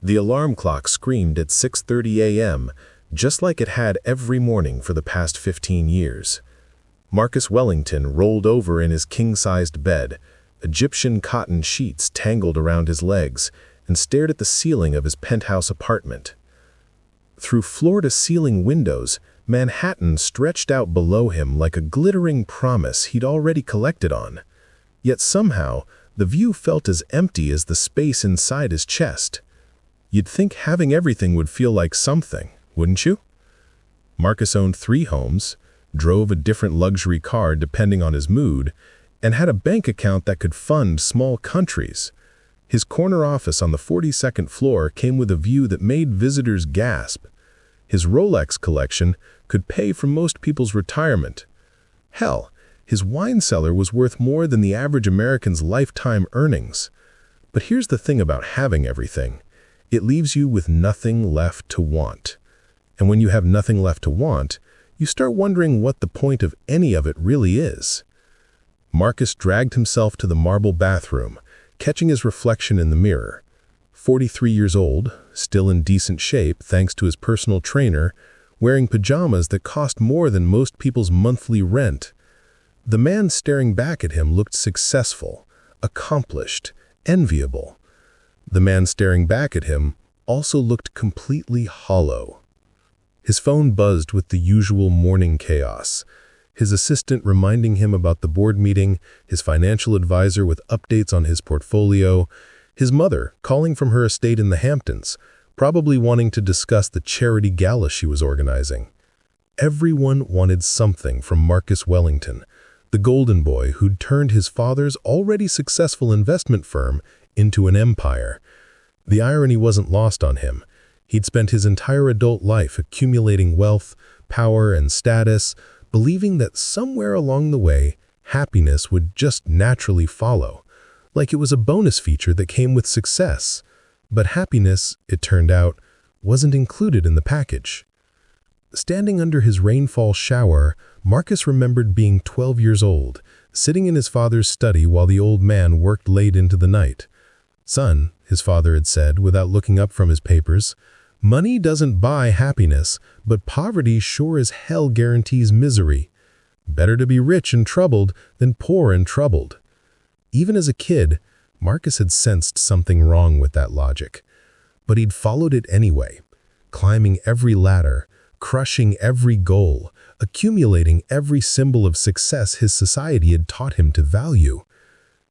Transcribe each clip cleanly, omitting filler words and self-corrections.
The alarm clock screamed at 6:30 a.m., just like it had every morning for the past 15 years. Marcus Wellington rolled over in his king-sized bed, Egyptian cotton sheets tangled around his legs, and stared at the ceiling of his penthouse apartment. Through floor-to-ceiling windows, Manhattan stretched out below him like a glittering promise he'd already collected on. Yet somehow, the view felt as empty as the space inside his chest. You'd think having everything would feel like something, wouldn't you? Marcus owned 3 homes, drove a different luxury car depending on his mood, and had a bank account that could fund small countries. His corner office on the 42nd floor came with a view that made visitors gasp. His Rolex collection could pay for most people's retirement. Hell, his wine cellar was worth more than the average American's lifetime earnings. But here's the thing about having everything. It leaves you with nothing left to want. And when you have nothing left to want, you start wondering what the point of any of it really is. Marcus dragged himself to the marble bathroom, catching his reflection in the mirror. 43 years old, still in decent shape thanks to his personal trainer, wearing pajamas that cost more than most people's monthly rent. The man staring back at him looked successful, accomplished, enviable. The man staring back at him also looked completely hollow. His phone buzzed with the usual morning chaos. His assistant reminding him about the board meeting, his financial advisor with updates on his portfolio, his mother calling from her estate in the Hamptons, probably wanting to discuss the charity gala she was organizing. Everyone wanted something from Marcus Wellington, the golden boy who'd turned his father's already successful investment firm into an empire. The irony wasn't lost on him. He'd spent his entire adult life accumulating wealth, power, and status, believing that somewhere along the way, happiness would just naturally follow, like it was a bonus feature that came with success. But happiness, it turned out, wasn't included in the package. Standing under his rainfall shower, Marcus remembered being 12 years old, sitting in his father's study while the old man worked late into the night. "Son," his father had said without looking up from his papers, "money doesn't buy happiness, but poverty sure as hell guarantees misery. Better to be rich and troubled than poor and troubled." Even as a kid, Marcus had sensed something wrong with that logic. But he'd followed it anyway, climbing every ladder, crushing every goal, accumulating every symbol of success his society had taught him to value.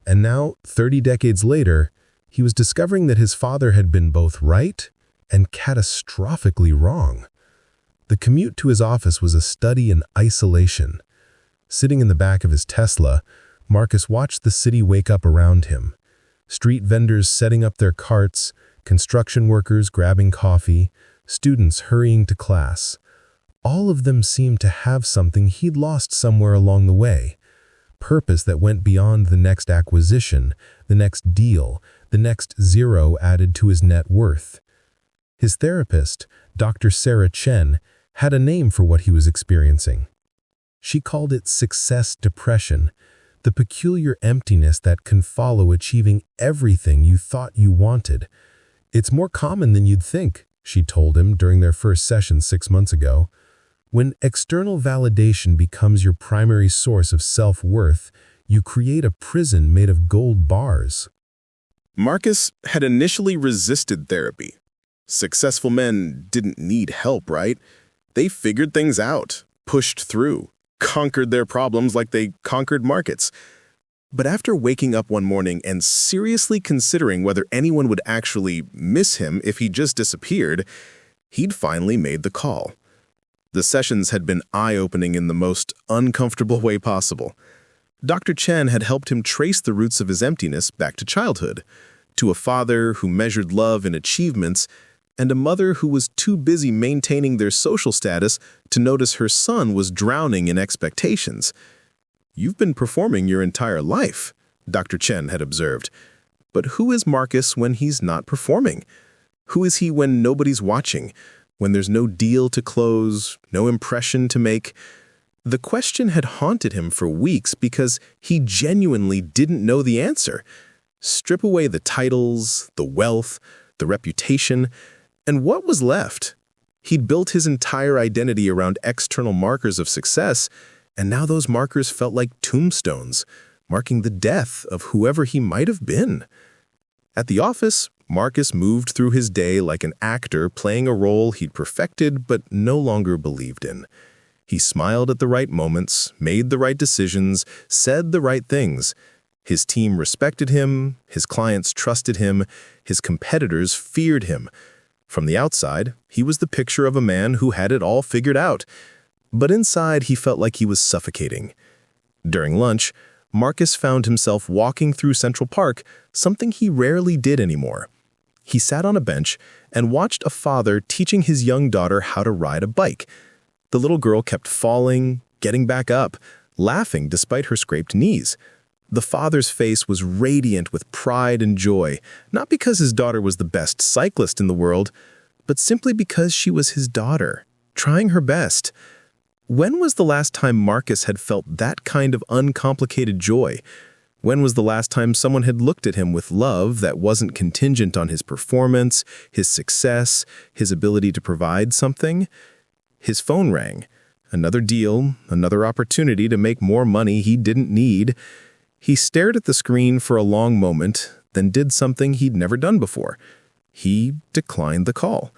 And now, 30 decades later, he was discovering that his father had been both right and catastrophically wrong. The commute to his office was a study in isolation. Sitting in the back of his Tesla, Marcus watched the city wake up around him. Street vendors setting up their carts, construction workers grabbing coffee, students hurrying to class. All of them seemed to have something he'd lost somewhere along the way. Purpose that went beyond the next acquisition, the next deal, the next zero added to his net worth. His therapist, Dr. Sarah Chen, had a name for what he was experiencing. She called it success depression, the peculiar emptiness that can follow achieving everything you thought you wanted. "It's more common than you'd think," she told him during their first session 6 months ago. "When external validation becomes your primary source of self-worth, you create a prison made of gold bars." Marcus had initially resisted therapy. Successful men didn't need help, right? They figured things out, pushed through, conquered their problems like they conquered markets. But after waking up one morning and seriously considering whether anyone would actually miss him if he just disappeared, he'd finally made the call. The sessions had been eye-opening in the most uncomfortable way possible. Dr. Chen had helped him trace the roots of his emptiness back to childhood, to a father who measured love in achievements, and a mother who was too busy maintaining their social status to notice her son was drowning in expectations. "You've been performing your entire life," Dr. Chen had observed. "But who is Marcus when he's not performing? Who is he when nobody's watching, when there's no deal to close, no impression to make?" The question had haunted him for weeks because he genuinely didn't know the answer. Strip away the titles, the wealth, the reputation, and what was left? He'd built his entire identity around external markers of success, and now those markers felt like tombstones, marking the death of whoever he might have been. At the office, Marcus moved through his day like an actor playing a role he'd perfected but no longer believed in. He smiled at the right moments, made the right decisions, said the right things. His team respected him, his clients trusted him, his competitors feared him. From the outside, he was the picture of a man who had it all figured out. But inside, he felt like he was suffocating. During lunch, Marcus found himself walking through Central Park, something he rarely did anymore. He sat on a bench and watched a father teaching his young daughter how to ride a bike. The little girl kept falling, getting back up, laughing despite her scraped knees. The father's face was radiant with pride and joy, not because his daughter was the best cyclist in the world, but simply because she was his daughter, trying her best. When was the last time Marcus had felt that kind of uncomplicated joy? When was the last time someone had looked at him with love that wasn't contingent on his performance, his success, his ability to provide something? His phone rang. Another deal, another opportunity to make more money he didn't need. He stared at the screen for a long moment, then did something he'd never done before. He declined the call.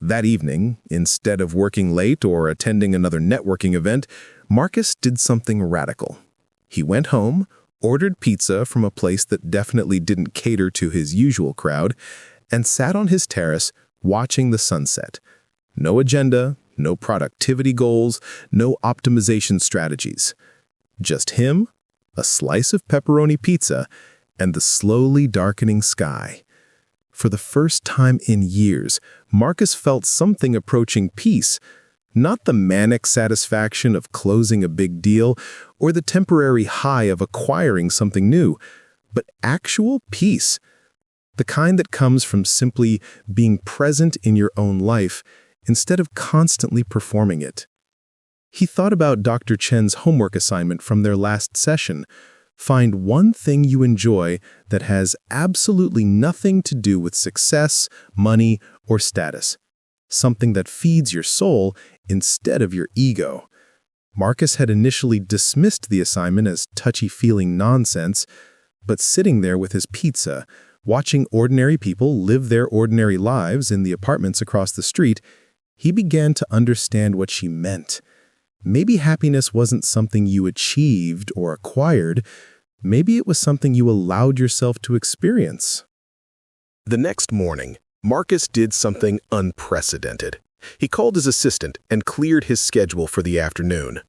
That evening, instead of working late or attending another networking event, Marcus did something radical. He went home, ordered pizza from a place that definitely didn't cater to his usual crowd, and sat on his terrace watching the sunset. No agenda, no productivity goals, no optimization strategies. Just him, a slice of pepperoni pizza, and the slowly darkening sky. For the first time in years, Marcus felt something approaching peace, not the manic satisfaction of closing a big deal or the temporary high of acquiring something new, but actual peace, the kind that comes from simply being present in your own life instead of constantly performing it. He thought about Dr. Chen's homework assignment from their last session. Find one thing you enjoy that has absolutely nothing to do with success, money, or status. Something that feeds your soul instead of your ego. Marcus had initially dismissed the assignment as touchy-feeling nonsense, but sitting there with his pizza, watching ordinary people live their ordinary lives in the apartments across the street, he began to understand what she meant. Maybe happiness wasn't something you achieved or acquired. Maybe it was something you allowed yourself to experience. The next morning, Marcus did something unprecedented. He called his assistant and cleared his schedule for the afternoon.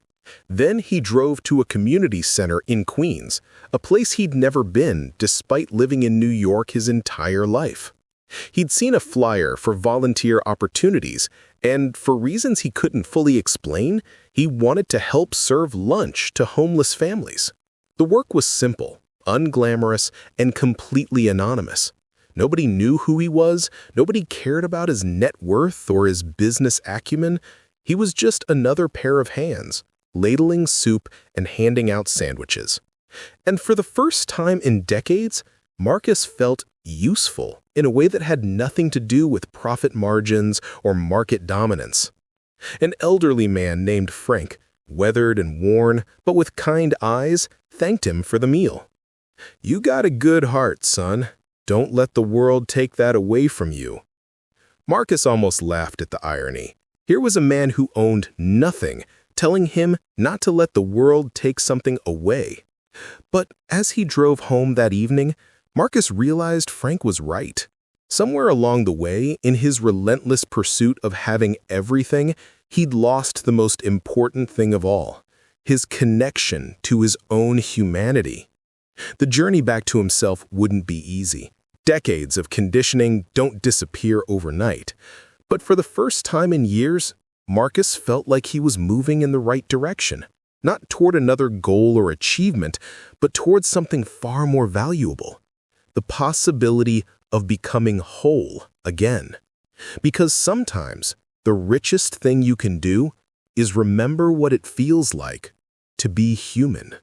Then he drove to a community center in Queens, a place he'd never been despite living in New York his entire life. He'd seen a flyer for volunteer opportunities, and for reasons he couldn't fully explain, he wanted to help serve lunch to homeless families. The work was simple, unglamorous, and completely anonymous. Nobody knew who he was, nobody cared about his net worth or his business acumen. He was just another pair of hands, ladling soup and handing out sandwiches. And for the first time in decades, Marcus felt useful in a way that had nothing to do with profit margins or market dominance. An elderly man named Frank, weathered and worn, but with kind eyes, thanked him for the meal. "You got a good heart, son. Don't let the world take that away from you." Marcus almost laughed at the irony. Here was a man who owned nothing, telling him not to let the world take something away. But as he drove home that evening, Marcus realized Frank was right. Somewhere along the way, in his relentless pursuit of having everything, he'd lost the most important thing of all, his connection to his own humanity. The journey back to himself wouldn't be easy. Decades of conditioning don't disappear overnight. But for the first time in years, Marcus felt like he was moving in the right direction, not toward another goal or achievement, but towards something far more valuable. The possibility of becoming whole again. Because sometimes the richest thing you can do is remember what it feels like to be human.